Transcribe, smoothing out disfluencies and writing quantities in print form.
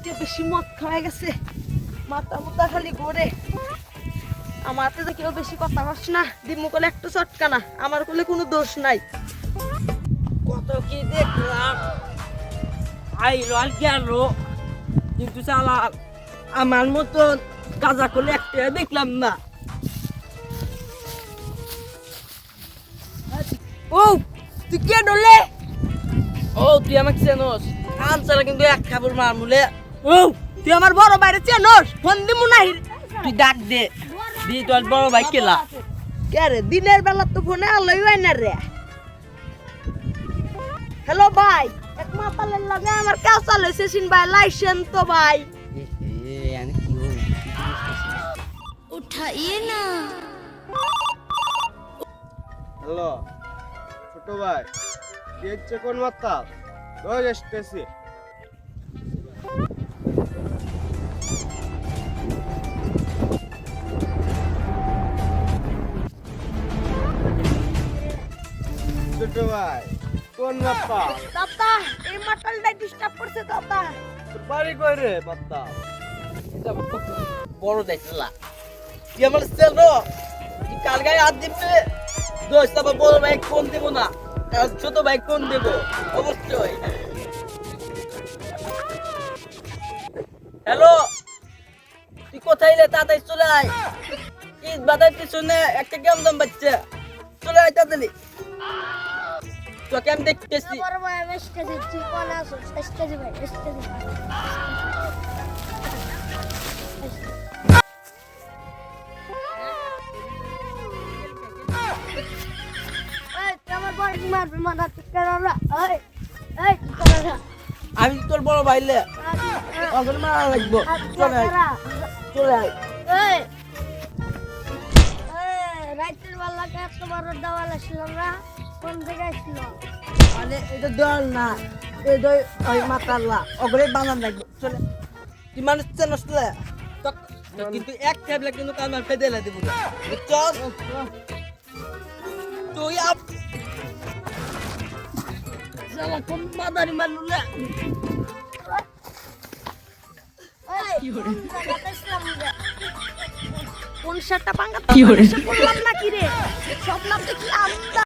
আজকে বেশি মদ খাওয়া গেছে, মাথা মুথা খালি ঘোরে। আমার হাতে কেউ বেশি কথা কস না, দিমু কোলে একটু চটকা না, আমার কোলে কোনো দোষ নাই। কত কি দেখলাম, আইলো আর গেল, কিন্তু শালা আমার মতন গাঁজা কোলে একটা দেখলাম না। ও তুই কে ডলে? ও তুই আমাকে চেনস? কান চালা কিন্তু এক খাবার মারমুলে। ও তুই আমার বড় ভাইরে চেনস? ফোন দিমু নাই, তুই ডাক দে, দি তোর বড় ভাই কেলা। কে রে, দিনের বেলা তো ফোনে আলোই হয় না রে। হ্যালো ভাই, এক মাতালের লগে আমার কাজ চালাইছে সিন ভাই, লাইসেন তো ভাই। उठाइए ना। হ্যালো ছোট ভাই, দেখছে কোন মাত্রা রোজ আসতেছি। ছোট ভাই কোন মাত্রা? দাদা এই মাতালটাই ডিস্টার্ব করছে দাদা। তোর বাড়ি কই রে মাত্রা? বড় দেখলা তুই আমার চেনো? তুই কাল গায়ে হাত দিবে দোস্ত, আবার বড় ভাই ফোন দেবো না, ছোট ভাই ফোন দেবো অবশ্যই। হ্যালো, তুই কোথায় এলে? তাড়াতাড়ি চলে আয়, ঈদ বাজার পিছনে একটা কেমন বাচ্চা, চলে আয় তাড়াতাড়ি, তোকে আমি দেখতেছি। বড় ভাই আমি স্টেজে তুই কোন আছো? স্টেজে ভাই, স্টেজে এই তুই আমার বড় মারবি, মারা তুই কেনরা? এই এই তুই কেনরা? আমি তোর বড় ভাইলে ওখানে মারা লাগবো, চলে আয়, চলে আয়। এই রাইতের বেলা এত বড় দেওয়াল আসলো না, কোন থেকে আসলো? মানে এটা দেওয়াল না, এটা ওই মাতাল্লা ওগুলোই বানান লাগবে, চলে। তুই মানুষ চেনস না? কিন্তু এক ট্যাবলে কিন্তু কামার ফেদেলা দিব না, বুঝছস? তুই শালা কোন মাদারি মানুলে কোন শার্টটা পাঙ্গা? কি করে? বললাম না কি রে, সব নাম দেখি আমদা।